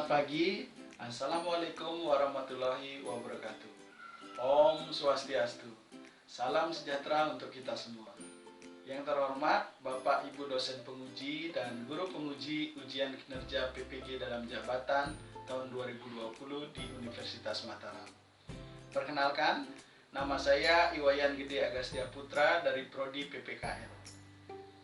Selamat pagi. Assalamualaikum warahmatullahi wabarakatuh. Om Swastiastu. Salam sejahtera untuk kita semua. Yang terhormat Bapak Ibu dosen penguji dan guru penguji ujian kinerja PPG dalam jabatan tahun 2020 di Universitas Mataram. Perkenalkan, nama saya Iwayan Gede Agastya Putra dari Prodi PPKN.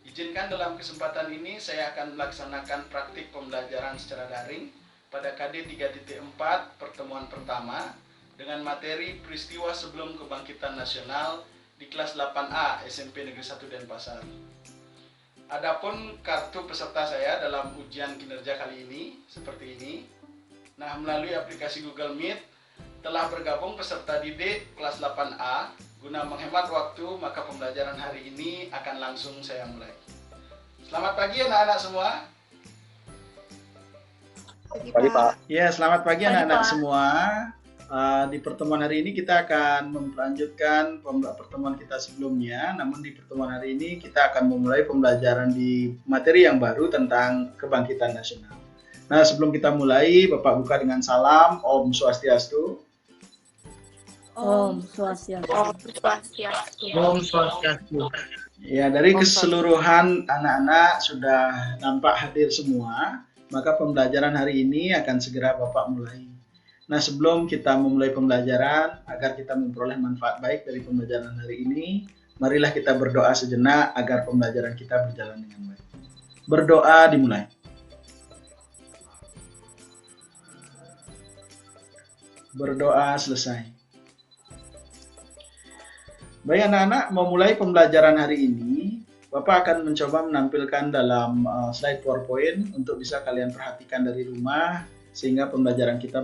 Izinkan dalam kesempatan ini saya akan melaksanakan praktik pembelajaran secara daring pada KD 3.4 pertemuan pertama dengan materi peristiwa sebelum kebangkitan nasional di kelas 8A SMP Negeri 1 Denpasar. Adapun kartu peserta saya dalam ujian kinerja kali ini seperti ini. Nah, melalui aplikasi Google Meet telah bergabung peserta didik kelas 8A. Guna menghemat waktu, maka pembelajaran hari ini akan langsung saya mulai. Selamat pagi anak-anak semua. Pagi, Pak. Ya, selamat pagi anak-anak semua. Di pertemuan hari ini kita akan melanjutkan pertemuan kita sebelumnya. Namun di pertemuan hari ini kita akan memulai pembelajaran di materi yang baru tentang kebangkitan nasional. Nah, sebelum kita mulai, Bapak buka dengan salam Om Swastiastu. Om Swastiastu. Om Swastiastu. Om Swastiastu. Ya, dari keseluruhan anak-anak sudah nampak hadir semua, maka pembelajaran hari ini akan segera Bapak mulai. Nah, sebelum kita memulai pembelajaran, agar kita memperoleh manfaat baik dari pembelajaran hari ini, marilah kita berdoa sejenak agar pembelajaran kita berjalan dengan baik. Berdoa dimulai. Berdoa selesai. Baik anak-anak, memulai pembelajaran hari ini, Bapak akan mencoba menampilkan dalam slide PowerPoint untuk bisa kalian perhatikan dari rumah sehingga pembelajaran kita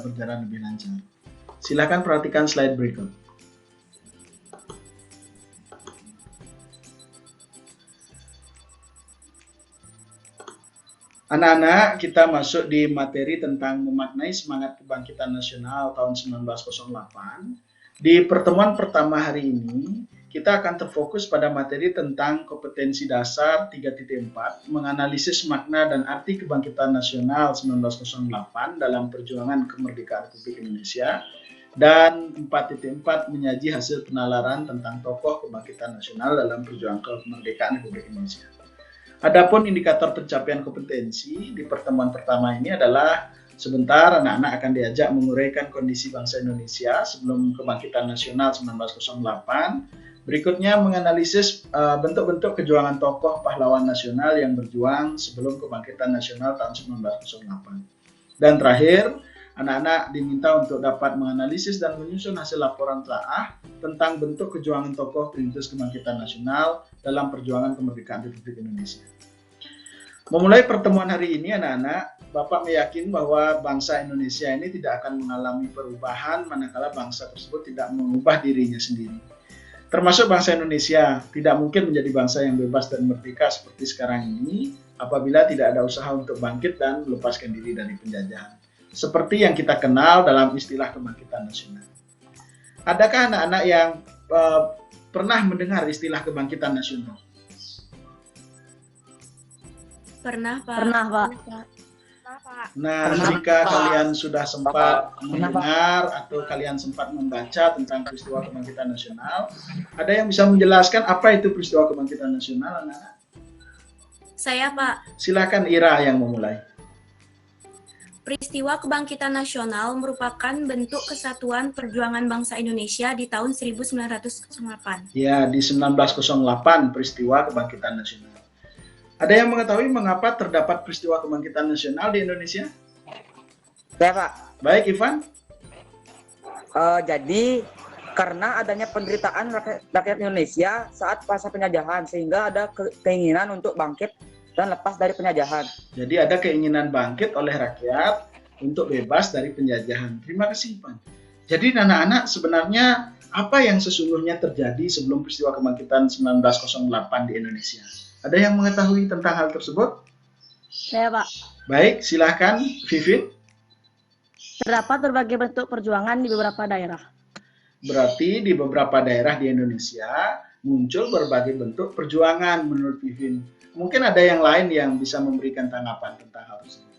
berjalan lebih lancar. Silakan perhatikan slide berikut. Anak-anak, kita masuk di materi tentang memaknai semangat kebangkitan nasional tahun 1908. Di pertemuan pertama hari ini, kita akan terfokus pada materi tentang kompetensi dasar 3.4, menganalisis makna dan arti kebangkitan nasional 1908 dalam perjuangan kemerdekaan Republik Indonesia, dan 4.4 menyaji hasil penalaran tentang tokoh kebangkitan nasional dalam perjuangan kemerdekaan Republik Indonesia. Adapun indikator pencapaian kompetensi di pertemuan pertama ini adalah sebentar anak-anak akan diajak menguraikan kondisi bangsa Indonesia sebelum kebangkitan nasional 1908. Berikutnya menganalisis bentuk-bentuk kejuangan tokoh pahlawan nasional yang berjuang sebelum kebangkitan nasional tahun 1908. Dan terakhir, anak-anak diminta untuk dapat menganalisis dan menyusun hasil laporan telaah tentang bentuk kejuangan tokoh perintis kebangkitan nasional dalam perjuangan kemerdekaan Republik Indonesia. Memulai pertemuan hari ini anak-anak, Bapak meyakini bahwa bangsa Indonesia ini tidak akan mengalami perubahan manakala bangsa tersebut tidak mengubah dirinya sendiri. Termasuk bangsa Indonesia tidak mungkin menjadi bangsa yang bebas dan merdeka seperti sekarang ini apabila tidak ada usaha untuk bangkit dan melepaskan diri dari penjajahan. Seperti yang kita kenal dalam istilah kebangkitan nasional. Adakah anak-anak yang pernah mendengar istilah kebangkitan nasional? Pernah, Pak. Pernah, Pak. Nah, jika kalian sudah sempat mendengar atau kalian sempat membaca tentang peristiwa kebangkitan nasional, ada yang bisa menjelaskan apa itu peristiwa kebangkitan nasional, anak-anak? Saya, Pak. Silakan Ira yang memulai. Peristiwa kebangkitan nasional merupakan bentuk kesatuan perjuangan bangsa Indonesia di tahun 1908. Ya, di 1908 peristiwa kebangkitan nasional. Ada yang mengetahui mengapa terdapat peristiwa kebangkitan nasional di Indonesia? Ya, Pak. Baik, Ivan. Jadi karena adanya penderitaan rakyat Indonesia saat masa penjajahan sehingga ada keinginan untuk bangkit dan lepas dari penjajahan. Jadi ada keinginan bangkit oleh rakyat untuk bebas dari penjajahan. Terima kasih, Ivan. Jadi anak-anak, sebenarnya apa yang sesungguhnya terjadi sebelum peristiwa kebangkitan 1908 di Indonesia? Ada yang mengetahui tentang hal tersebut? Saya, Pak. Baik, silahkan Vivin. Terdapat berbagai bentuk perjuangan di beberapa daerah. Berarti di beberapa daerah di Indonesia muncul berbagai bentuk perjuangan menurut Vivin. Mungkin ada yang lain yang bisa memberikan tanggapan tentang hal tersebut.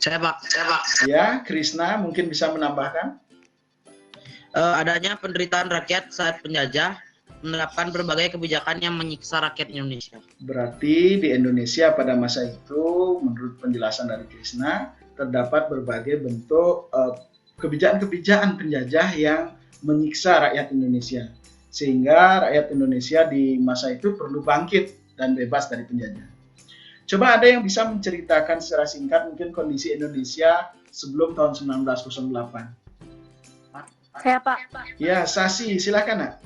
Saya Pak. Ya, Krisna mungkin bisa menambahkan. Adanya penderitaan rakyat saat penjajah menerapkan berbagai kebijakan yang menyiksa rakyat Indonesia. Berarti di Indonesia pada masa itu, menurut penjelasan dari Krisna, terdapat berbagai bentuk kebijakan-kebijakan penjajah yang menyiksa rakyat Indonesia. Sehingga rakyat Indonesia di masa itu perlu bangkit dan bebas dari penjajah. Coba ada yang bisa menceritakan secara singkat mungkin kondisi Indonesia sebelum tahun 1908. Saya Pak. Ya, Sasi, silakan Nak.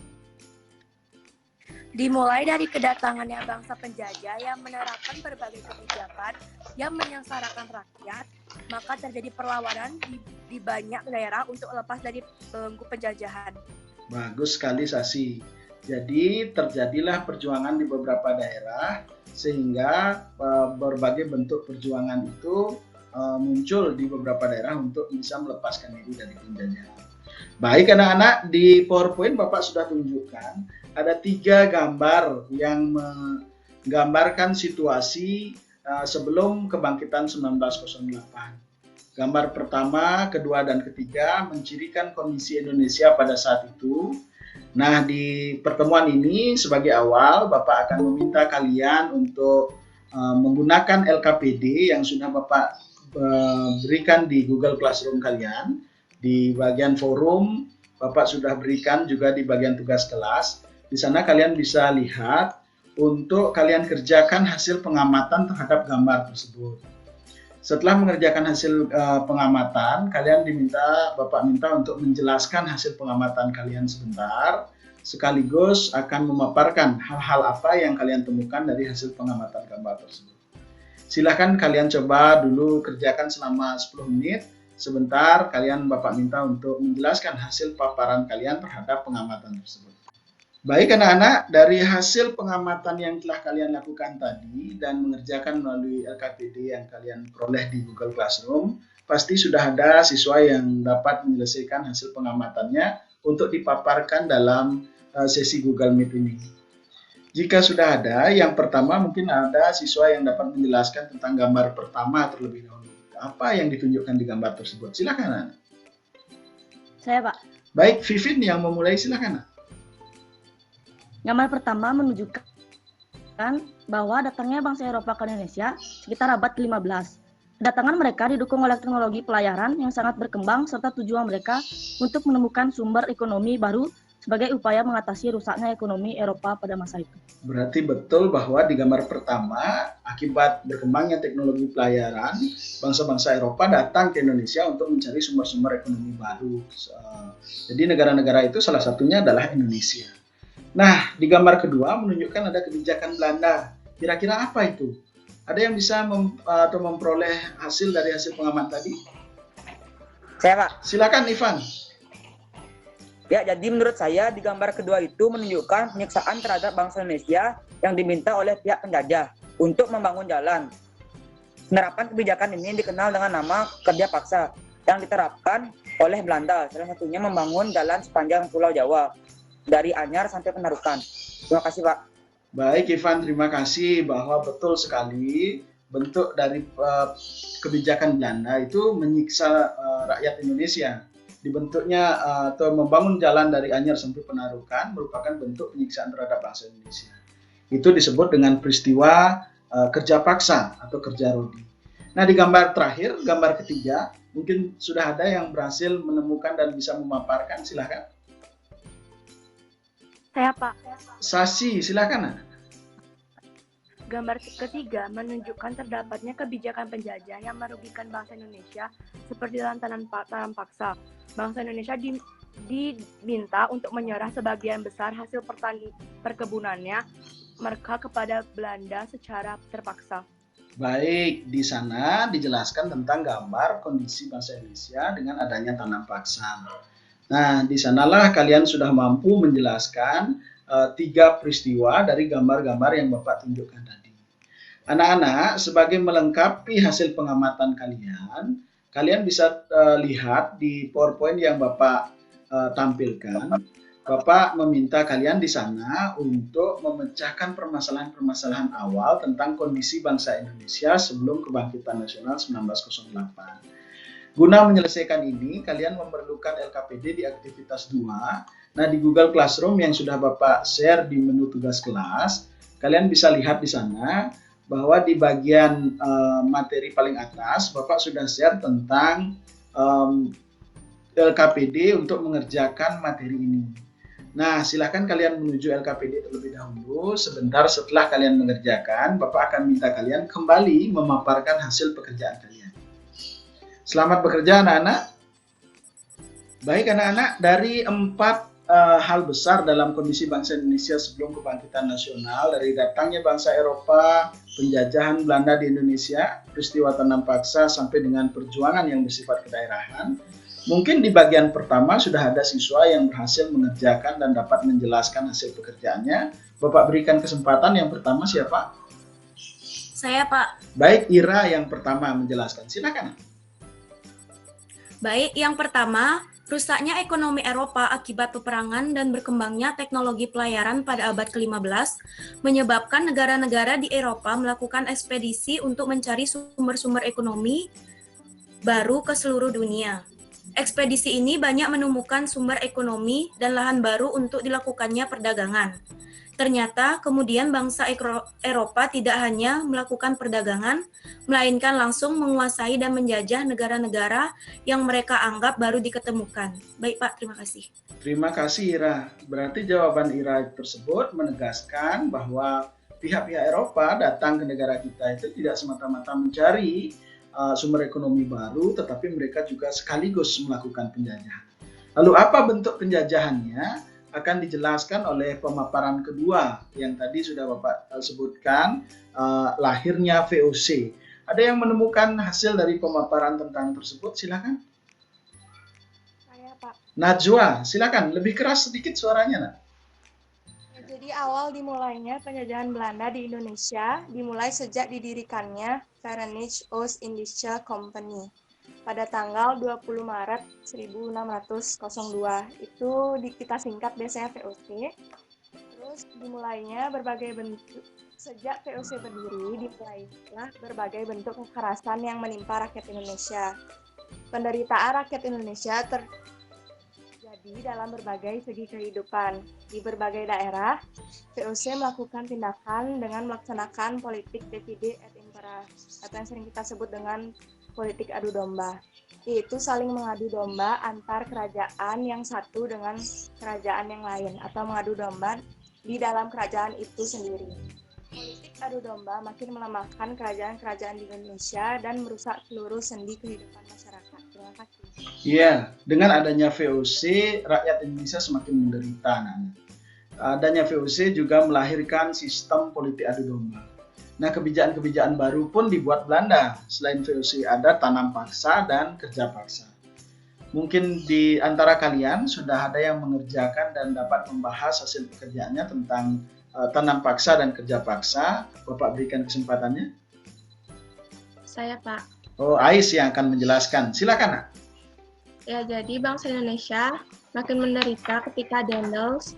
Dimulai dari kedatangannya bangsa penjajah yang menerapkan berbagai kebijakan yang menyengsarakan rakyat, maka terjadi perlawanan di banyak daerah untuk lepas dari belenggu penjajahan. Bagus sekali Sasi. Jadi terjadilah perjuangan di beberapa daerah sehingga berbagai bentuk perjuangan itu muncul di beberapa daerah untuk bisa melepaskan diri dari penjajahan. Baik anak-anak, di PowerPoint Bapak sudah tunjukkan ada 3 gambar yang menggambarkan situasi sebelum kebangkitan 1908. Gambar pertama, kedua, dan ketiga mencirikan kondisi Indonesia pada saat itu. Nah, di pertemuan ini sebagai awal Bapak akan meminta kalian untuk menggunakan LKPD yang sudah Bapak berikan di Google Classroom kalian. Di bagian forum, Bapak sudah berikan juga di bagian tugas kelas. Di sana kalian bisa lihat untuk kalian kerjakan hasil pengamatan terhadap gambar tersebut. Setelah mengerjakan hasil pengamatan, kalian Bapak minta untuk menjelaskan hasil pengamatan kalian sebentar, sekaligus akan memaparkan hal-hal apa yang kalian temukan dari hasil pengamatan gambar tersebut. Silahkan kalian coba dulu kerjakan selama 10 menit. Sebentar, Bapak minta untuk menjelaskan hasil paparan kalian terhadap pengamatan tersebut. Baik anak-anak, dari hasil pengamatan yang telah kalian lakukan tadi dan mengerjakan melalui LKPD yang kalian peroleh di Google Classroom, pasti sudah ada siswa yang dapat menyelesaikan hasil pengamatannya untuk dipaparkan dalam sesi Google Meet ini. Jika sudah ada, yang pertama mungkin ada siswa yang dapat menjelaskan tentang gambar pertama terlebih dahulu. Apa yang ditunjukkan di gambar tersebut? Silakan. Saya Pak. Baik, Vivin yang memulai, silakan. Gambar pertama menunjukkan bahwa datangnya bangsa Eropa ke Indonesia sekitar abad ke-15. Kedatangan mereka didukung oleh teknologi pelayaran yang sangat berkembang serta tujuan mereka untuk menemukan sumber ekonomi baru sebagai upaya mengatasi rusaknya ekonomi Eropa pada masa itu. Berarti betul bahwa di gambar pertama, akibat berkembangnya teknologi pelayaran, bangsa-bangsa Eropa datang ke Indonesia untuk mencari sumber-sumber ekonomi baru. Jadi negara-negara itu salah satunya adalah Indonesia. Nah, di gambar kedua menunjukkan ada kebijakan Belanda. Kira-kira apa itu? Ada yang bisa memperoleh hasil dari hasil pengamatan tadi? Saya Pak. Silakan Ivan. Ya, jadi menurut saya di gambar kedua itu menunjukkan penyiksaan terhadap bangsa Indonesia yang diminta oleh pihak penjajah untuk membangun jalan. Penerapan kebijakan ini dikenal dengan nama kerja paksa yang diterapkan oleh Belanda, salah satunya membangun jalan sepanjang Pulau Jawa dari Anyar sampai Penarukan. Terima kasih Pak. Baik Ivan, terima kasih bahwa betul sekali bentuk dari kebijakan Belanda itu menyiksa rakyat Indonesia. Dibentuknya atau membangun jalan dari Anyar sampai Penarukan merupakan bentuk penyiksaan terhadap bangsa Indonesia. Itu disebut dengan peristiwa kerja paksa atau kerja rodi. Nah, di gambar terakhir, gambar ketiga, mungkin sudah ada yang berhasil menemukan dan bisa memaparkan, silakan. Saya Pak. Sasi, silakan. Gambar ketiga menunjukkan terdapatnya kebijakan penjajah yang merugikan bangsa Indonesia seperti tanam paksa. Bangsa Indonesia diminta untuk menyerah sebagian besar hasil perkebunannya mereka kepada Belanda secara terpaksa. Baik, di sana dijelaskan tentang gambar kondisi bangsa Indonesia dengan adanya tanam paksa. Nah, di sanalah kalian sudah mampu menjelaskan 3 peristiwa dari gambar-gambar yang Bapak tunjukkan tadi. Anak-anak, sebagai melengkapi hasil pengamatan kalian bisa lihat di PowerPoint yang Bapak tampilkan. Bapak meminta kalian di sana untuk memecahkan permasalahan-permasalahan awal tentang kondisi bangsa Indonesia sebelum kebangkitan nasional 1908. Guna menyelesaikan ini, kalian memerlukan LKPD di aktivitas 2. Nah, di Google Classroom yang sudah Bapak share di menu tugas kelas, kalian bisa lihat di sana bahwa di bagian materi paling atas, Bapak sudah share tentang LKPD untuk mengerjakan materi ini. Nah, silakan kalian menuju LKPD terlebih dahulu. Sebentar setelah kalian mengerjakan, Bapak akan minta kalian kembali memaparkan hasil pekerjaan kalian. Selamat bekerja anak-anak. Baik anak-anak, dari 4 hal besar dalam kondisi bangsa Indonesia sebelum kebangkitan nasional, dari datangnya bangsa Eropa, penjajahan Belanda di Indonesia, peristiwa tanam paksa, sampai dengan perjuangan yang bersifat kedaerahan. Mungkin di bagian pertama sudah ada siswa yang berhasil mengerjakan dan dapat menjelaskan hasil pekerjaannya. Bapak berikan kesempatan, yang pertama siapa? Saya, Pak. Baik, Ira yang pertama menjelaskan. Silakan. Baik, yang pertama, rusaknya ekonomi Eropa akibat peperangan dan berkembangnya teknologi pelayaran pada abad ke-15 menyebabkan negara-negara di Eropa melakukan ekspedisi untuk mencari sumber-sumber ekonomi baru ke seluruh dunia. Ekspedisi ini banyak menemukan sumber ekonomi dan lahan baru untuk dilakukannya perdagangan. Ternyata kemudian bangsa Eropa tidak hanya melakukan perdagangan, melainkan langsung menguasai dan menjajah negara-negara yang mereka anggap baru diketemukan. Baik Pak, terima kasih. Terima kasih Ira. Berarti jawaban Ira tersebut menegaskan bahwa pihak-pihak Eropa datang ke negara kita itu tidak semata-mata mencari sumber ekonomi baru, tetapi mereka juga sekaligus melakukan penjajahan. Lalu apa bentuk penjajahannya akan dijelaskan oleh pemaparan kedua yang tadi sudah Bapak sebutkan, lahirnya VOC. Ada yang menemukan hasil dari pemaparan tentang tersebut? Silakan. Saya, Pak. Najwa, silakan. Lebih keras sedikit suaranya, Nak. Jadi awal dimulainya penjajahan Belanda di Indonesia dimulai sejak didirikannya Verenigde Oost-Indische Company pada tanggal 20 Maret 1602. Itu kita singkat biasanya VOC. Terus dimulainya berbagai bentuk, sejak VOC berdiri dimulailah berbagai bentuk kekerasan yang menimpa rakyat Indonesia. Penderitaan rakyat Indonesia terjadi dalam berbagai segi kehidupan. Di berbagai daerah, VOC melakukan tindakan dengan melaksanakan politik divide et impera, atau yang sering kita sebut dengan politik adu domba, yaitu saling mengadu domba antar kerajaan yang satu dengan kerajaan yang lain, atau mengadu domba di dalam kerajaan itu sendiri. Politik adu domba makin melemahkan kerajaan-kerajaan di Indonesia dan merusak seluruh sendi kehidupan masyarakat. Terima kasih. Iya, dengan adanya VOC, rakyat Indonesia semakin menderita. Adanya VOC juga melahirkan sistem politik adu domba. Nah, kebijakan-kebijakan baru pun dibuat Belanda. Selain VOC ada tanam paksa dan kerja paksa. Mungkin di antara kalian sudah ada yang mengerjakan dan dapat membahas hasil pekerjaannya tentang tanam paksa dan kerja paksa. Bapak berikan kesempatannya. Saya, Pak. Oh, Ais yang akan menjelaskan. Silakan, Nak. Ya, jadi bangsa Indonesia makin menderita ketika Daendels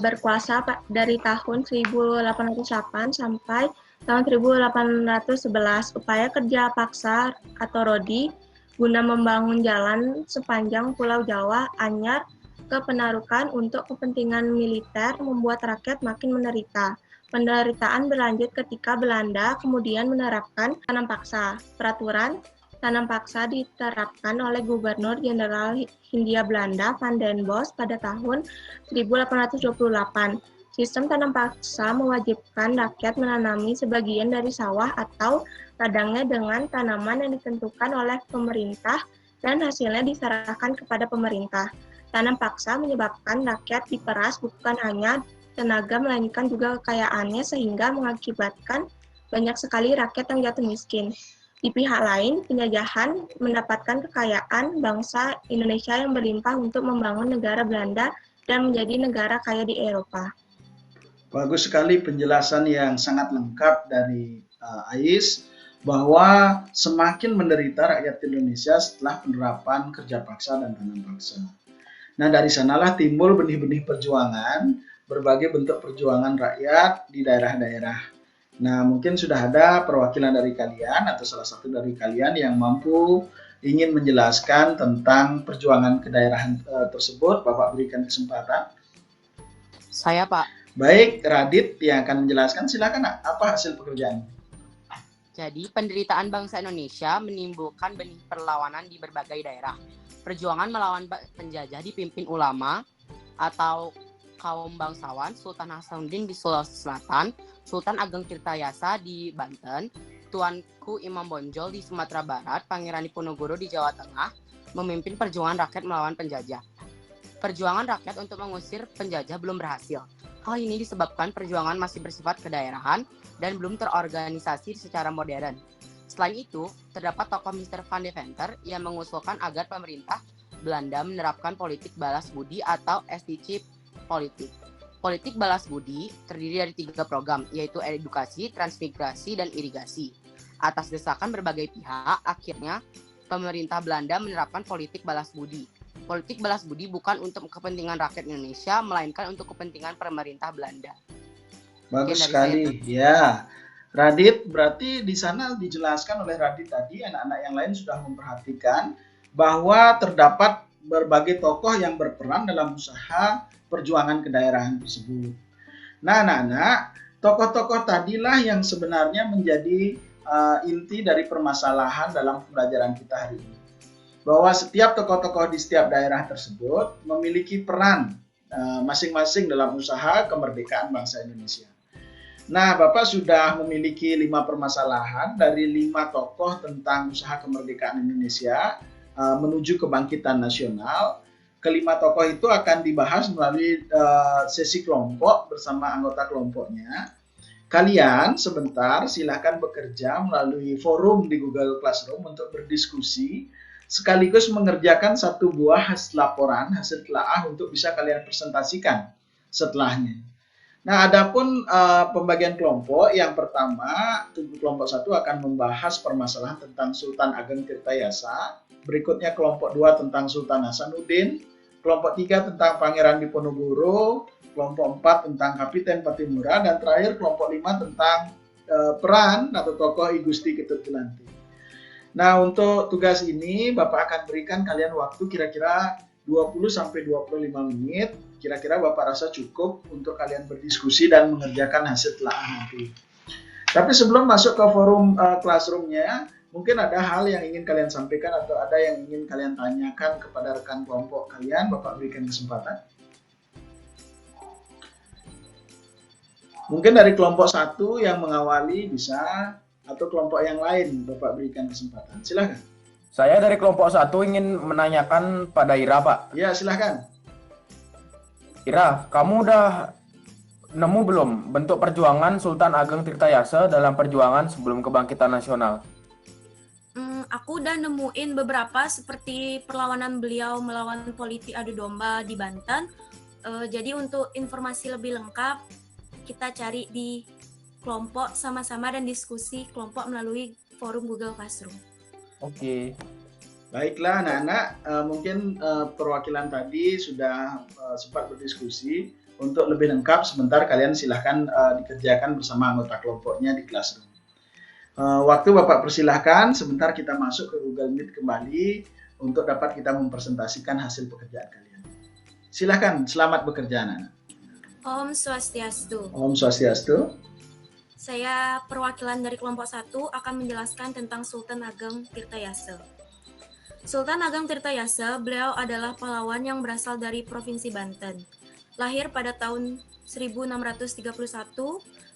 berkuasa dari tahun 1808 sampai tahun 1811. Upaya kerja paksa atau Rodi guna membangun jalan sepanjang Pulau Jawa, Anyar, ke Penarukan untuk kepentingan militer membuat rakyat makin menderita. Penderitaan berlanjut ketika Belanda kemudian menerapkan tanam paksa. Peraturan tanam paksa diterapkan oleh Gubernur Jenderal Hindia Belanda Van den Bosch pada tahun 1828. Sistem tanam paksa mewajibkan rakyat menanami sebagian dari sawah atau ladangnya dengan tanaman yang ditentukan oleh pemerintah dan hasilnya diserahkan kepada pemerintah. Tanam paksa menyebabkan rakyat diperas bukan hanya tenaga melainkan juga kekayaannya sehingga mengakibatkan banyak sekali rakyat yang jatuh miskin. Di pihak lain, penjajahan mendapatkan kekayaan bangsa Indonesia yang berlimpah untuk membangun negara Belanda dan menjadi negara kaya di Eropa. Bagus sekali penjelasan yang sangat lengkap dari Ais, bahwa semakin menderita rakyat Indonesia setelah penerapan kerja paksa dan tanam paksa. Nah, dari sanalah timbul benih-benih perjuangan, berbagai bentuk perjuangan rakyat di daerah-daerah. Nah, mungkin sudah ada perwakilan dari kalian atau salah satu dari kalian yang mampu ingin menjelaskan tentang perjuangan kedaerahan tersebut. Bapak berikan kesempatan. Saya, Pak. Baik, Radit yang akan menjelaskan. Silakan, apa hasil pekerjaan? Jadi, penderitaan bangsa Indonesia menimbulkan benih perlawanan di berbagai daerah. Perjuangan melawan penjajah dipimpin ulama atau kaum bangsawan, Sultan Hasanuddin di Sulawesi Selatan, Sultan Ageng Tirtayasa di Banten, Tuanku Imam Bonjol di Sumatera Barat, Pangeran Diponegoro di Jawa Tengah, memimpin perjuangan rakyat melawan penjajah. Perjuangan rakyat untuk mengusir penjajah belum berhasil. Hal ini disebabkan perjuangan masih bersifat kedaerahan dan belum terorganisasi secara modern. Selain itu, terdapat tokoh Mr. Van Deventer yang mengusulkan agar pemerintah Belanda menerapkan politik balas budi atau SDG politik. Politik balas budi terdiri dari 3 program, yaitu edukasi, transmigrasi, dan irigasi. Atas desakan berbagai pihak, akhirnya pemerintah Belanda menerapkan politik balas budi. Politik balas budi bukan untuk kepentingan rakyat Indonesia, melainkan untuk kepentingan pemerintah Belanda. Bagus sekali, ya. Radit, berarti di sana dijelaskan oleh Radit tadi, anak-anak yang lain sudah memperhatikan bahwa terdapat berbagai tokoh yang berperan dalam usaha perjuangan kedaerahan tersebut. Nah, anak-anak, tokoh-tokoh tadilah yang sebenarnya menjadi inti dari permasalahan dalam pembelajaran kita hari ini. Bahwa setiap tokoh-tokoh di setiap daerah tersebut memiliki peran masing-masing dalam usaha kemerdekaan bangsa Indonesia. Nah, Bapak sudah memiliki 5 permasalahan dari 5 tokoh tentang usaha kemerdekaan Indonesia menuju kebangkitan nasional. Kelima tokoh itu akan dibahas melalui sesi kelompok bersama anggota kelompoknya. Kalian sebentar silahkan bekerja melalui forum di Google Classroom untuk berdiskusi sekaligus mengerjakan satu buah hasil laporan, hasil telaah untuk bisa kalian presentasikan setelahnya. Nah, adapun pembagian kelompok, yang pertama, kelompok 1 akan membahas permasalahan tentang Sultan Ageng Tirtayasa, berikutnya kelompok 2 tentang Sultan Hasanuddin, kelompok 3 tentang Pangeran Diponegoro, kelompok 4 tentang Kapiten Patimura, dan terakhir kelompok 5 tentang peran atau tokoh I Gusti Ketutgelanti. Nah, untuk tugas ini Bapak akan berikan kalian waktu kira-kira 20-25 menit. Kira-kira Bapak rasa cukup untuk kalian berdiskusi dan mengerjakan hasil telaah nanti. Tapi sebelum masuk ke forum classroom-nya, mungkin ada hal yang ingin kalian sampaikan atau ada yang ingin kalian tanyakan kepada rekan kelompok kalian. Bapak berikan kesempatan. Mungkin dari kelompok 1 yang mengawali bisa, atau kelompok yang lain Bapak berikan kesempatan. Silahkan. Saya dari kelompok 1 ingin menanyakan pada Ira, Pak. Ya, silahkan. Ira, kamu udah nemu belum bentuk perjuangan Sultan Ageng Tirtayasa dalam perjuangan sebelum kebangkitan nasional? Aku udah nemuin beberapa seperti perlawanan beliau melawan politik adu domba di Banten. Jadi untuk informasi lebih lengkap, kita cari di kelompok sama-sama dan diskusi kelompok melalui forum Google Classroom. Oke. Baiklah anak-anak, mungkin perwakilan tadi sudah sempat berdiskusi. Untuk lebih lengkap sebentar kalian silahkan dikerjakan bersama anggota kelompoknya di Classroom. Waktu Bapak persilahkan, sebentar kita masuk ke Google Meet kembali untuk dapat kita mempresentasikan hasil pekerjaan kalian. Silahkan, selamat bekerja anak-anak. Om Swastiastu. Om Swastiastu. Saya perwakilan dari kelompok 1 akan menjelaskan tentang Sultan Ageng Tirtayasa. Sultan Ageng Tirtayasa, beliau adalah pahlawan yang berasal dari Provinsi Banten. Lahir pada tahun 1631,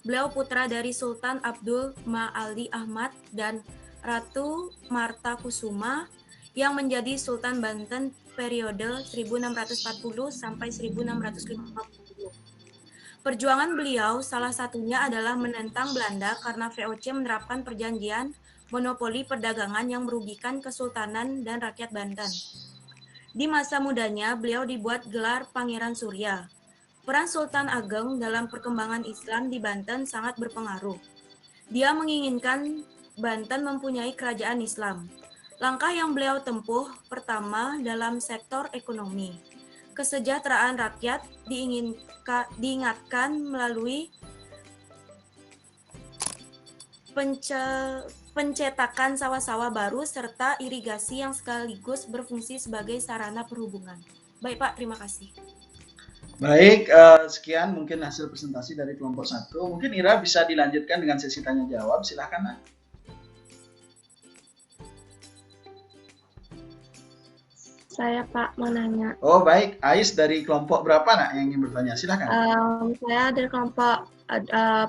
beliau putra dari Sultan Abdul Ma'ali Ahmad dan Ratu Marta Kusuma yang menjadi Sultan Banten periode 1640 sampai 1650. Perjuangan beliau salah satunya adalah menentang Belanda karena VOC menerapkan perjanjian monopoli perdagangan yang merugikan Kesultanan dan rakyat Banten. Di masa mudanya, beliau dibuat gelar Pangeran Surya. Peran Sultan Ageng dalam perkembangan Islam di Banten sangat berpengaruh. Dia menginginkan Banten mempunyai kerajaan Islam. Langkah yang beliau tempuh pertama dalam sektor ekonomi. kesejahteraan rakyat diingatkan melalui pencetakan sawah-sawah baru serta irigasi yang sekaligus berfungsi sebagai sarana perhubungan. Baik Pak, terima kasih. Baik, sekian mungkin hasil presentasi dari kelompok 1. Mungkin Ira bisa dilanjutkan dengan sesi tanya jawab, silakan Nak. Saya Pak mau nanya. Oh baik, Ais dari kelompok berapa Nak yang ingin bertanya? Silakan. Saya dari kelompok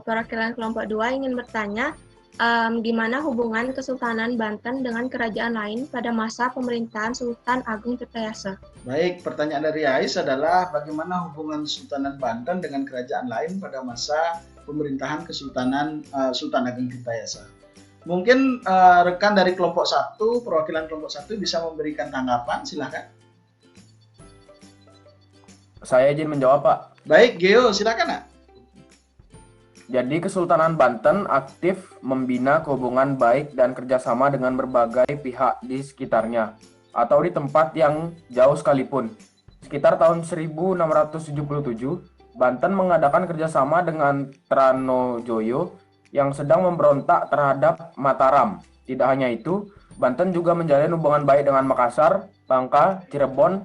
perwakilan kelompok 2 ingin bertanya, gimana hubungan Kesultanan Banten dengan kerajaan lain pada masa pemerintahan Sultan Agung Tirtayasa? Baik, pertanyaan dari Ais adalah bagaimana hubungan Sultanan Banten dengan kerajaan lain pada masa pemerintahan Kesultanan Sultan Agung Tirtayasa. Mungkin rekan dari kelompok 1, perwakilan kelompok 1 bisa memberikan tanggapan, silakan. Saya izin menjawab, Pak. Baik, Geo, silakan Nak. Jadi Kesultanan Banten aktif membina hubungan baik dan kerjasama dengan berbagai pihak di sekitarnya atau di tempat yang jauh sekalipun. Sekitar tahun 1677, Banten mengadakan kerjasama dengan Tranojoyo yang sedang memberontak terhadap Mataram. Tidak hanya itu, Banten juga menjalin hubungan baik dengan Makassar, Bangka, Cirebon,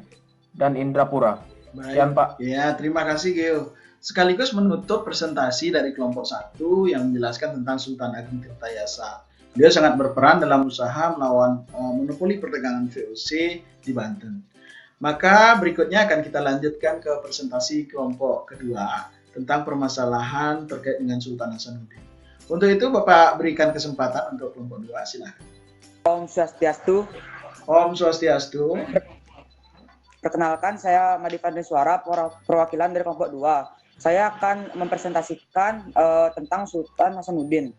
dan Indrapura. Sekian, Pak. Ya, terima kasih Geo. Sekaligus menutup presentasi dari kelompok 1 yang menjelaskan tentang Sultan Agung Tirtayasa. Beliau sangat berperan dalam usaha melawan monopoli perdagangan VOC di Banten. Maka berikutnya akan kita lanjutkan ke presentasi kelompok kedua tentang permasalahan terkait dengan Sultan Hasanuddin. Untuk itu Bapak berikan kesempatan untuk kelompok 2, silakan. Om Swastiastu. Om Swastiastu. Perkenalkan, saya Madi Suara, perwakilan dari kelompok 2. Saya akan mempresentasikan tentang Sultan Hasanuddin.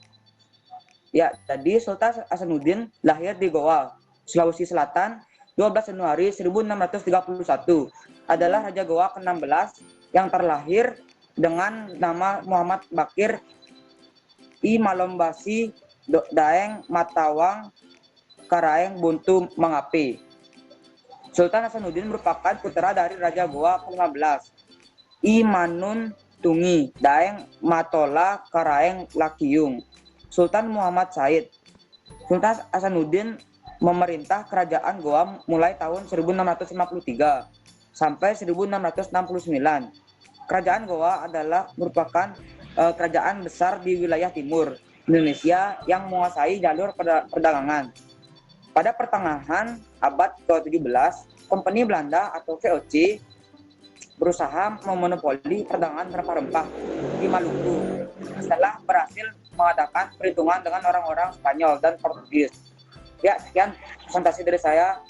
Ya, jadi Sultan Hasanuddin lahir di Goa, Sulawesi Selatan, 12 Januari 1631. Adalah Raja Goa ke-16 yang terlahir dengan nama Muhammad Bakir I Malombasi Daeng Matawang Karaeng Buntu Mangape. Sultan Hasanuddin merupakan putra dari Raja Goa ke-15 I Manun Tungi Daeng Matola Karaeng Lakiyung. Sultan Muhammad Said. Sultan Hasanuddin memerintah kerajaan Goa mulai tahun 1653 sampai 1669. Kerajaan Goa merupakan kerajaan besar di wilayah timur Indonesia yang menguasai jalur perdagangan. Pada pertengahan abad ke-17, Kompeni Belanda atau VOC berusaha memonopoli perdagangan rempah-rempah di Maluku setelah berhasil mengadakan perhitungan dengan orang-orang Spanyol dan Portugis. Ya, sekian presentasi dari saya.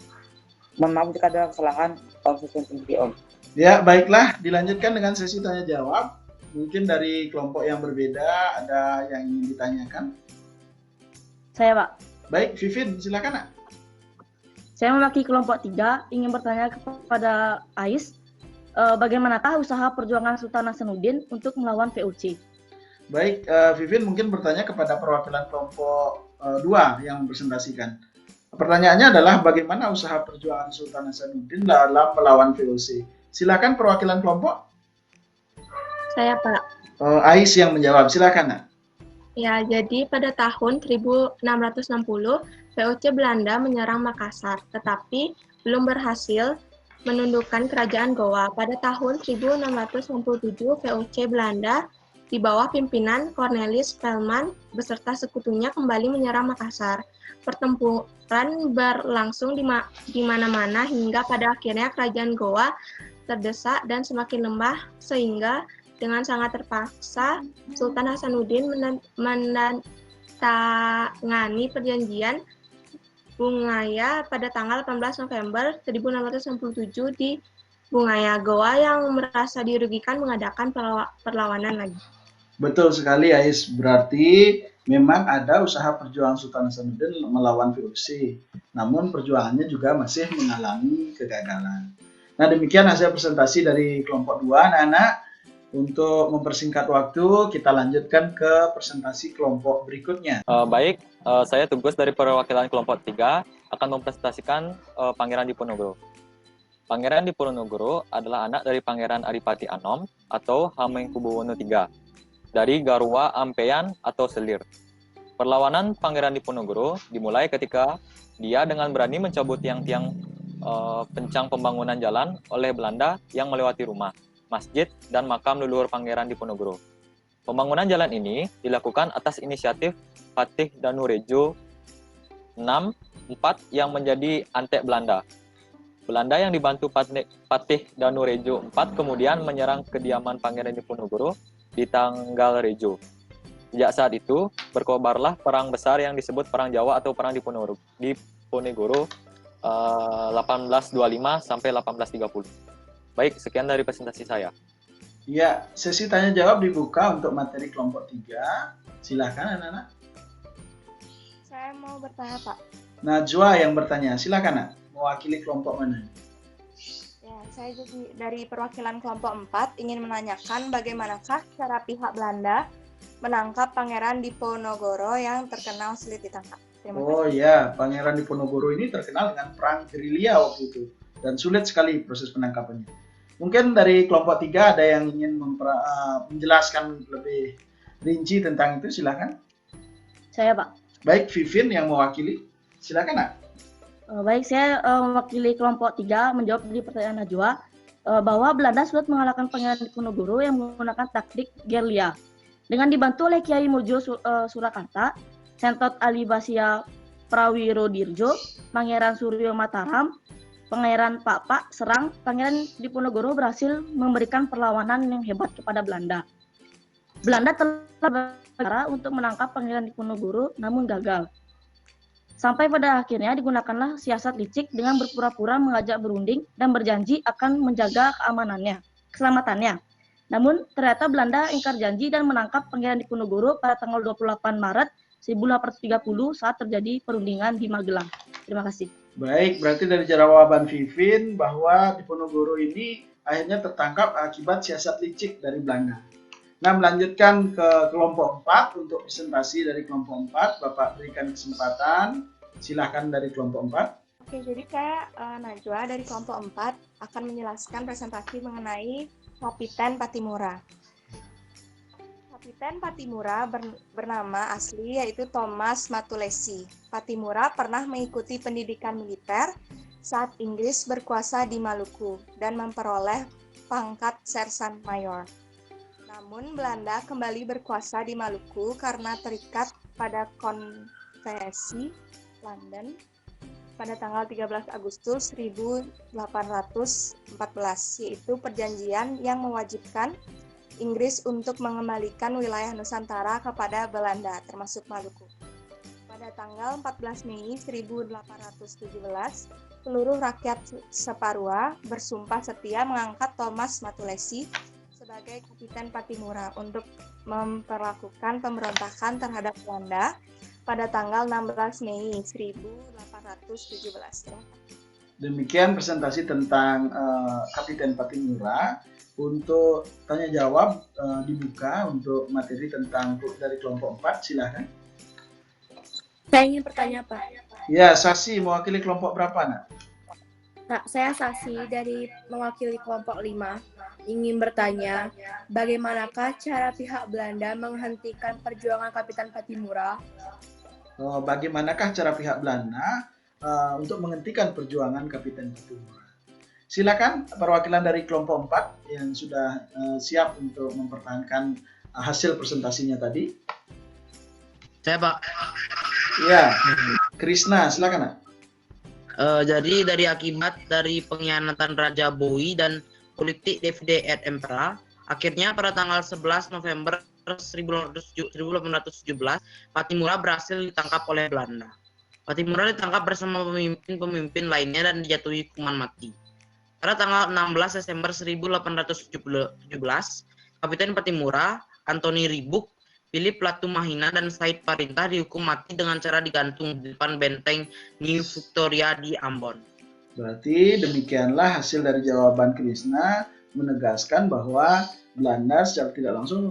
Mohon maaf jika ada kesalahan, Om. Ya, baiklah, dilanjutkan dengan sesi tanya jawab. Mungkin dari kelompok yang berbeda ada yang ingin ditanyakan. Saya, Pak. Baik, Vivin, silakan Nak. Saya mewakili kelompok 3 ingin bertanya kepada Ais, bagaimanakah usaha perjuangan Sultan Hasanuddin untuk melawan VOC? Baik, Vivin mungkin bertanya kepada perwakilan kelompok 2 yang mempresentasikan. Pertanyaannya adalah bagaimana usaha perjuangan Sultan Hasanuddin dalam melawan VOC? Silakan perwakilan kelompok. Saya Pak. Ais yang menjawab, silakan Nak. Ya, jadi pada tahun 1660, VOC Belanda menyerang Makassar, tetapi belum berhasil menundukkan kerajaan Goa. Pada tahun 1667, VOC Belanda di bawah pimpinan Cornelis Spelman beserta sekutunya kembali menyerang Makassar. Pertempuran berlangsung di mana-mana hingga pada akhirnya kerajaan Goa terdesak dan semakin lemah sehingga dengan sangat terpaksa Sultan Hasanuddin menandatangani perjanjian Bungaya pada tanggal 18 November 1667 di Bungaya. Goa yang merasa dirugikan mengadakan perlawanan lagi. Betul sekali Ais, berarti memang ada usaha perjuangan Sultan Hasanuddin melawan VOC, namun perjuangannya juga masih mengalami kegagalan. Nah, demikian hasil presentasi dari kelompok 2, anak-anak. Untuk mempersingkat waktu, kita lanjutkan ke presentasi kelompok berikutnya. Saya Tugas dari perwakilan kelompok 3 akan mempresentasikan Pangeran Diponegoro. Pangeran Diponegoro adalah anak dari Pangeran Adipati Anom atau Hamengkubuwono III dari Garua Ampeyan atau Selir. Perlawanan Pangeran Diponegoro dimulai ketika dia dengan berani mencabut tiang-tiang pencang pembangunan jalan oleh Belanda yang melewati rumah, masjid, dan makam leluhur Pangeran Diponegoro. Pembangunan jalan ini dilakukan atas inisiatif Patih Danurejo IV yang menjadi antek Belanda. Belanda yang dibantu Patih Danurejo IV kemudian menyerang kediaman Pangeran Diponegoro di Tanggalrejo. Sejak saat itu, berkobarlah perang besar yang disebut Perang Jawa atau Perang Diponegoro 1825 sampai 1830. Baik, sekian dari presentasi saya. Ya, sesi tanya jawab dibuka untuk materi kelompok 3. Silahkan anak-anak. Saya mau bertanya, Pak. Najwa yang bertanya, silakan Nak. Mewakili kelompok mana? Ya, saya dari perwakilan kelompok 4 ingin menanyakan bagaimanakah cara pihak Belanda menangkap Pangeran Diponegoro yang terkenal sulit ditangkap. Terima kasih. Oh ya, Pangeran Diponegoro ini terkenal dengan perang gerilya waktu itu dan sulit sekali proses penangkapannya. Mungkin dari kelompok 3 ada yang ingin menjelaskan lebih rinci tentang itu, silakan. Saya, Pak. Baik, Vivin yang mewakili, silakan Nak. Baik, saya mewakili kelompok 3 menjawab di pertanyaan Najwa bahwa Belanda sulit mengalahkan Pangeran Diponegoro yang menggunakan taktik gerilya. Dengan dibantu oleh Kiai Mojo Surakarta, Sentot Alibasia Prawirodirjo, Pangeran Suryo Mataram, Pangeran Pak Serang, Pangeran Diponegoro berhasil memberikan perlawanan yang hebat kepada Belanda. Belanda telah berusaha untuk menangkap Pangeran Diponegoro namun gagal. Sampai pada akhirnya digunakanlah siasat licik dengan berpura-pura mengajak berunding dan berjanji akan menjaga keselamatannya. Namun ternyata Belanda ingkar janji dan menangkap Pangeran Diponegoro pada tanggal 28 Maret 1830 saat terjadi perundingan di Magelang. Terima kasih. Baik, berarti dari jawaban Vivin bahwa Diponegoro ini akhirnya tertangkap akibat siasat licik dari Belanda. Nah, melanjutkan ke kelompok 4 untuk presentasi dari kelompok 4. Bapak berikan kesempatan. Silahkan dari kelompok 4. Oke, jadi saya Najwa dari kelompok 4 akan menjelaskan presentasi mengenai Kapiten Pattimura. Kapiten Pattimura bernama asli yaitu Thomas Matulesi. Pattimura pernah mengikuti pendidikan militer saat Inggris berkuasa di Maluku dan memperoleh pangkat sersan mayor. Namun Belanda kembali berkuasa di Maluku karena terikat pada Konferensi London pada tanggal 13 Agustus 1814, yaitu perjanjian yang mewajibkan Inggris untuk mengembalikan wilayah Nusantara kepada Belanda, termasuk Maluku. Pada tanggal 14 Mei 1817, seluruh rakyat Separua bersumpah setia mengangkat Thomas Matulesi sebagai Kapiten Pattimura untuk memperlakukan pemberontakan terhadap Belanda pada tanggal 16 Mei 1817. Demikian presentasi tentang Kapiten Pattimura. Untuk tanya jawab dibuka untuk materi tentang dari kelompok 4, silahkan. Saya ingin bertanya, Pak. Ya, Sasi mewakili kelompok berapa, Nak? Nah, saya Sasi dari mewakili kelompok 5 ingin bertanya, bagaimanakah cara pihak Belanda menghentikan perjuangan Kapiten Pattimura? Bagaimanakah cara pihak Belanda untuk menghentikan perjuangan Kapiten Pattimura? Silakan perwakilan dari kelompok 4 yang sudah siap untuk mempertahankan hasil presentasinya tadi. Saya, Pak. Ya, Krisna, silakan, Nak. Jadi dari akibat dari pengkhianatan Raja Bowie dan politik David et Emperor, akhirnya pada tanggal 11 November 1817, Pattimura berhasil ditangkap oleh Belanda. Pattimura ditangkap bersama pemimpin-pemimpin lainnya dan dijatuhi hukuman mati. Pada tanggal 16 Desember 1817, Kapiten Pattimura, Anthony Ribuk, Philip Latumahina, dan Said Parintah dihukum mati dengan cara digantung di depan benteng New Victoria di Ambon. Berarti demikianlah hasil dari jawaban Krisna menegaskan bahwa Belanda secara tidak langsung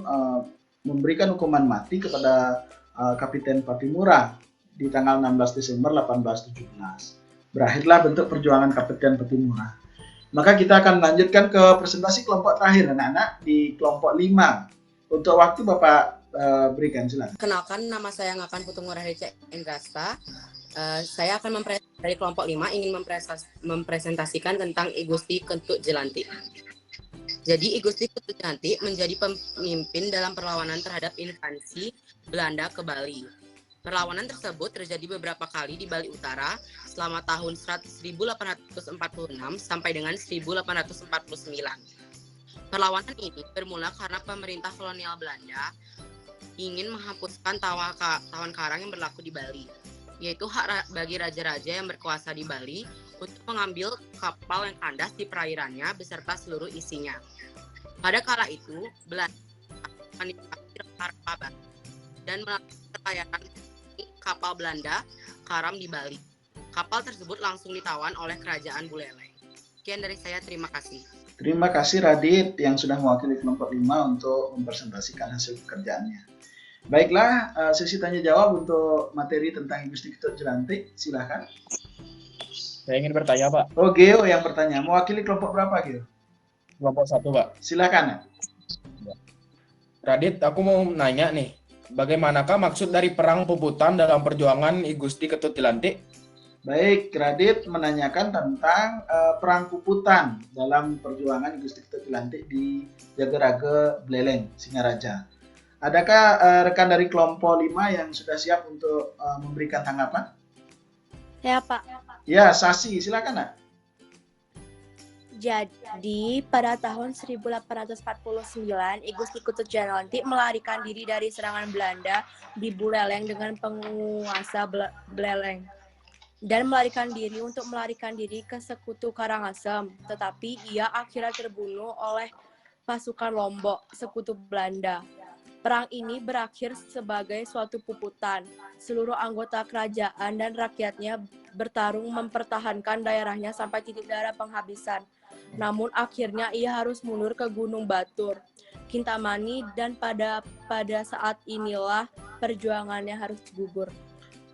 memberikan hukuman mati kepada Kapiten Pattimura di tanggal 16 Desember 1817. Berakhirlah bentuk perjuangan Kapiten Pattimura. Maka kita akan lanjutkan ke presentasi kelompok terakhir anak-anak di kelompok 5. Untuk waktu Bapak berikan, silakan. Kenalkan, nama saya Ngakan Putu Ngurahdica Indrasta. Saya akan dari kelompok 5 ingin mempresentasikan tentang I Gusti Ketut Jelantik. Jadi I Gusti Ketut Jelantik menjadi pemimpin dalam perlawanan terhadap invasi Belanda ke Bali. Perlawanan tersebut terjadi beberapa kali di Bali Utara selama tahun 1846 sampai dengan 1849. Perlawanan ini bermula karena pemerintah kolonial Belanda ingin menghapuskan tawan karang yang berlaku di Bali, yaitu hak bagi raja-raja yang berkuasa di Bali untuk mengambil kapal yang kandas di perairannya beserta seluruh isinya. Pada kala itu, Belanda akan dipanggil Bali dan melakukan pelayaran kapal Belanda karam di Bali. Kapal tersebut langsung ditawan oleh kerajaan Buleleng. Sekian dari saya, terima kasih. Terima kasih Radit yang sudah mewakili kelompok 5 untuk mempresentasikan hasil pekerjaannya. Baiklah, sesi tanya jawab untuk materi tentang I Gusti Ketut Jelantik, silakan. Saya ingin bertanya, Pak. Oh, Geo yang bertanya. Mewakili kelompok berapa, Geo? Kelompok 1, Pak. Silakan. Radit, aku mau nanya nih. Bagaimanakah maksud dari perang Puputan dalam perjuangan I Gusti Ketut Jelantik? Baik, Radit menanyakan tentang perang Puputan dalam perjuangan I Gusti Ketut Jelantik di Jagaraga Buleleng, Singaraja. Adakah rekan dari kelompok 5 yang sudah siap untuk memberikan tanggapan? Ya, Pak. Ya, Sasi, silakan, Nak. Jadi, pada tahun 1849, I Gusti Ketut Jelantik melarikan diri dari serangan Belanda di Buleleng dengan penguasa Buleleng. Dan melarikan diri ke Sekutu Karangasem. Tetapi ia akhirnya terbunuh oleh pasukan Lombok, Sekutu Belanda. Perang ini berakhir sebagai suatu puputan. Seluruh anggota kerajaan dan rakyatnya bertarung mempertahankan daerahnya sampai titik darah penghabisan. Namun akhirnya ia harus mundur ke Gunung Batur, Kintamani, dan pada saat inilah perjuangannya harus gugur.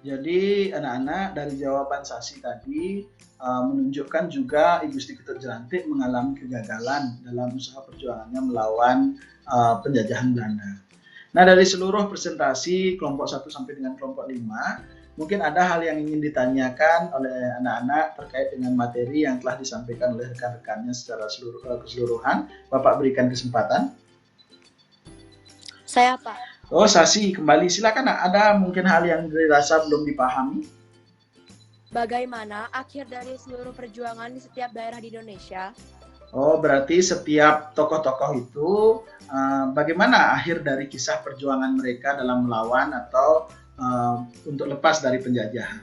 Jadi anak-anak dari jawaban Sasi tadi menunjukkan juga I Gusti Ketut Jelantik mengalami kegagalan dalam usaha perjuangannya melawan penjajahan Belanda. Nah, dari seluruh presentasi kelompok 1 sampai dengan kelompok 5, mungkin ada hal yang ingin ditanyakan oleh anak-anak terkait dengan materi yang telah disampaikan oleh rekan-rekannya secara keseluruhan. Bapak berikan kesempatan. Saya, Pak. Oh, Sasi, kembali. Silakan, ada mungkin hal yang dirasa belum dipahami. Bagaimana akhir dari seluruh perjuangan di setiap daerah di Indonesia? Oh, berarti setiap tokoh-tokoh itu bagaimana akhir dari kisah perjuangan mereka dalam melawan atau untuk lepas dari penjajahan.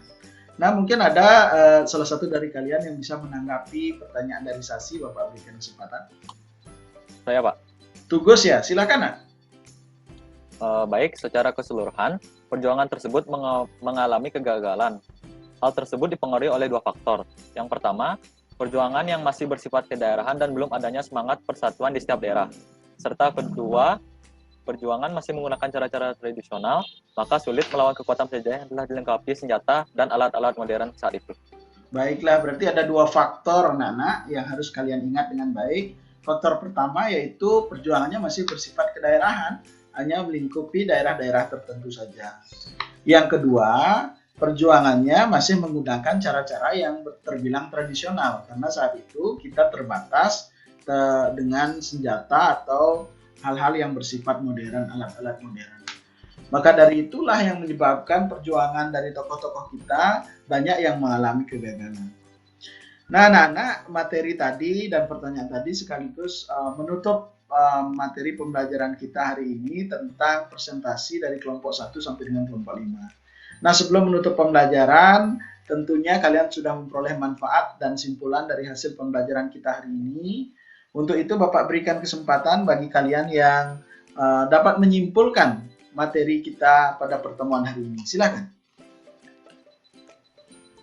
Nah, mungkin ada salah satu dari kalian yang bisa menanggapi pertanyaan dari Sasi. Bapak berikan kesempatan. Saya, Pak. Tugas ya, silakan, Nak. Baik, secara keseluruhan, perjuangan tersebut mengalami kegagalan. Hal tersebut dipengaruhi oleh dua faktor. Yang pertama, perjuangan yang masih bersifat kedaerahan dan belum adanya semangat persatuan di setiap daerah. Serta kedua, perjuangan masih menggunakan cara-cara tradisional, maka sulit melawan kekuatan penjajah yang telah dilengkapi senjata dan alat-alat modern saat itu. Baiklah, berarti ada dua faktor, anak-anak, yang harus kalian ingat dengan baik. Faktor pertama yaitu perjuangannya masih bersifat kedaerahan, hanya melingkupi daerah-daerah tertentu saja. Yang kedua, perjuangannya masih menggunakan cara-cara yang terbilang tradisional, karena saat itu kita terbatas dengan senjata atau hal-hal yang bersifat modern, alat-alat modern. Maka dari itulah yang menyebabkan perjuangan dari tokoh-tokoh kita banyak yang mengalami kegagalan. Nah, anak-anak, materi tadi dan pertanyaan tadi sekaligus menutup materi pembelajaran kita hari ini tentang presentasi dari kelompok 1 sampai dengan kelompok 5. Nah, sebelum menutup pembelajaran, tentunya kalian sudah memperoleh manfaat dan simpulan dari hasil pembelajaran kita hari ini. Untuk itu, Bapak berikan kesempatan bagi kalian yang dapat menyimpulkan materi kita pada pertemuan hari ini. Silakan.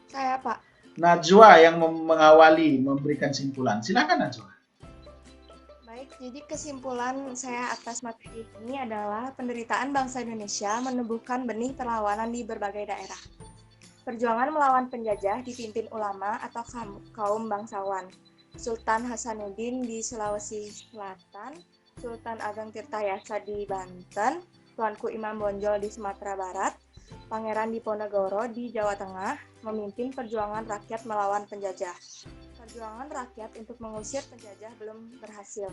Saya, Pak. Najwa yang mengawali memberikan simpulan. Silakan, Najwa. Baik, jadi kesimpulan saya atas materi ini adalah penderitaan bangsa Indonesia menumbuhkan benih perlawanan di berbagai daerah. Perjuangan melawan penjajah dipimpin ulama atau kaum bangsawan. Sultan Hasanuddin di Sulawesi Selatan, Sultan Ageng Tirtayasa di Banten, Tuanku Imam Bonjol di Sumatera Barat, Pangeran Diponegoro di Jawa Tengah, memimpin perjuangan rakyat melawan penjajah. Perjuangan rakyat untuk mengusir penjajah belum berhasil.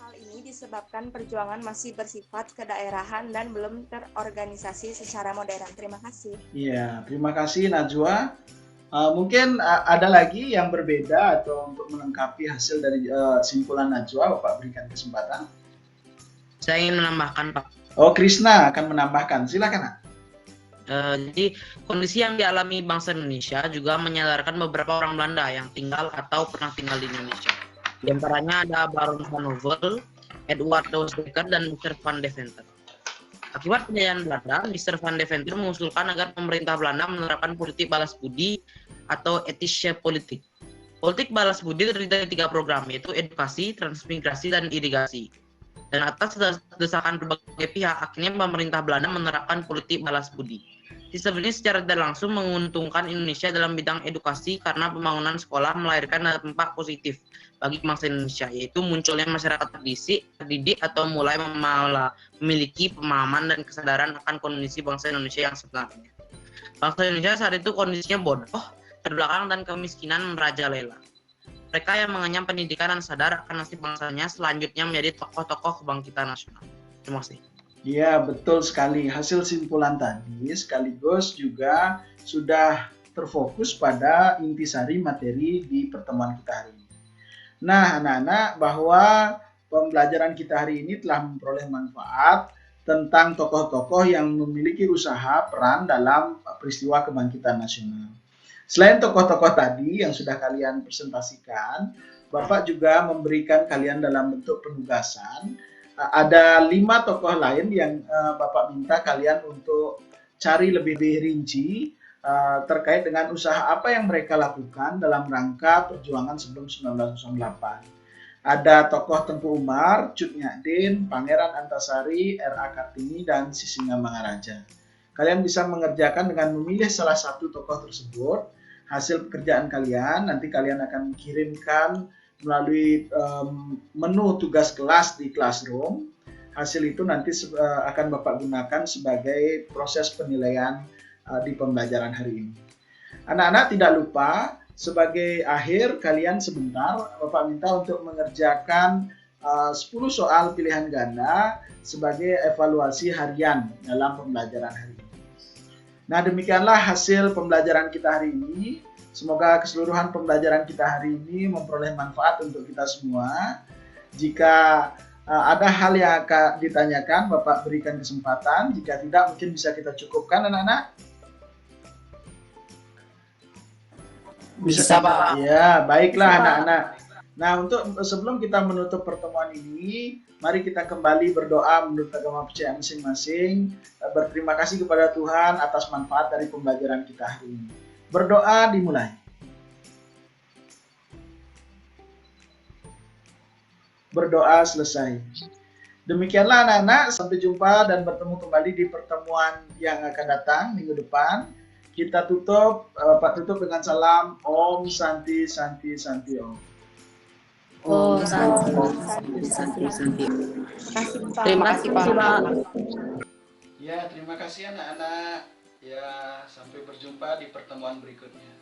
Hal ini disebabkan perjuangan masih bersifat kedaerahan dan belum terorganisasi secara modern. Terima kasih. Iya, terima kasih Najwa. Mungkin ada lagi yang berbeda atau untuk melengkapi hasil dari simpulan Najwa, Bapak berikan kesempatan. Saya ingin menambahkan, Pak. Oh, Krisna akan menambahkan. Silakan, Nak. Jadi kondisi yang dialami bangsa Indonesia juga menyadarkan beberapa orang Belanda yang tinggal atau pernah tinggal di Indonesia. Di antaranya ada Baron van Hove, Edward Douwes-Dekker, dan Mr. van Deventer. Akibat penjajahan Belanda, Mr. van Deventer mengusulkan agar pemerintah Belanda menerapkan politik balas budi atau etische politik. Politik balas budi terdiri dari 3 program, yaitu edukasi, transmigrasi, dan irigasi. Dan atas desakan berbagai pihak, akhirnya pemerintah Belanda menerapkan politik balas budi. Sistem ini secara tidak langsung menguntungkan Indonesia dalam bidang edukasi karena pembangunan sekolah melahirkan dampak positif bagi bangsa Indonesia, yaitu munculnya masyarakat terdidik atau mulai memiliki pemahaman dan kesadaran akan kondisi bangsa Indonesia yang sebenarnya. Bangsa Indonesia saat itu kondisinya bodoh, terbelakang, dan kemiskinan merajalela. Mereka yang mengenyam pendidikan dan sadar akan nasib bangsanya selanjutnya menjadi tokoh-tokoh kebangkitan nasional. Terima kasih. Ya, betul sekali. Hasil simpulan tadi sekaligus juga sudah terfokus pada intisari materi di pertemuan kita hari ini. Nah, anak-anak, bahwa pembelajaran kita hari ini telah memperoleh manfaat tentang tokoh-tokoh yang memiliki usaha peran dalam peristiwa kebangkitan nasional. Selain tokoh-tokoh tadi yang sudah kalian presentasikan, Bapak juga memberikan kalian dalam bentuk penugasan. Ada 5 tokoh lain yang Bapak minta kalian untuk cari lebih rinci terkait dengan usaha apa yang mereka lakukan dalam rangka perjuangan sebelum 1908. Ada tokoh Tengku Umar, Cut Nyak-Din, Pangeran Antasari, R.A. Kartini, dan Sisingamangaraja. Kalian bisa mengerjakan dengan memilih salah satu tokoh tersebut. Hasil pekerjaan kalian nanti kalian akan kirimkan melalui menu tugas kelas di Classroom. Hasil itu nanti akan Bapak gunakan sebagai proses penilaian di pembelajaran hari ini. Anak-anak tidak lupa, sebagai akhir kalian sebentar Bapak minta untuk mengerjakan 10 soal pilihan ganda sebagai evaluasi harian dalam pembelajaran hari ini. Nah, demikianlah hasil pembelajaran kita hari ini. Semoga keseluruhan pembelajaran kita hari ini memperoleh manfaat untuk kita semua. Jika ada hal yang akan ditanyakan, Bapak berikan kesempatan. Jika tidak, mungkin bisa kita cukupkan, anak-anak. Bisa, Pak. Ya, baiklah anak-anak. Nah, untuk sebelum kita menutup pertemuan ini, mari kita kembali berdoa menurut agama percaya masing-masing. Berterima kasih kepada Tuhan atas manfaat dari pembelajaran kita hari ini. Berdoa dimulai. Berdoa selesai. Demikianlah anak-anak, sampai jumpa dan bertemu kembali di pertemuan yang akan datang minggu depan. Kita tutup, Pak tutup dengan salam Om Santi Santi Santi Om. Om Santi Santi Santi. Terima kasih Pak. Ya, terima kasih anak-anak. Ya, sampai berjumpa di pertemuan berikutnya.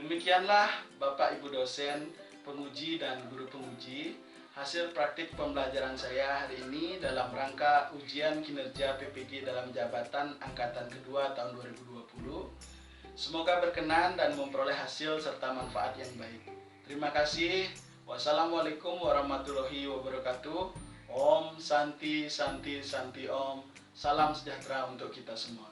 Demikianlah Bapak Ibu dosen, penguji dan guru penguji, hasil praktik pembelajaran saya hari ini dalam rangka ujian kinerja PPG dalam jabatan angkatan kedua tahun 2020. Semoga berkenan dan memperoleh hasil serta manfaat yang baik. Terima kasih. Wassalamualaikum warahmatullahi wabarakatuh. Om Santi Santi Santi Om. Salam sejahtera untuk kita semua.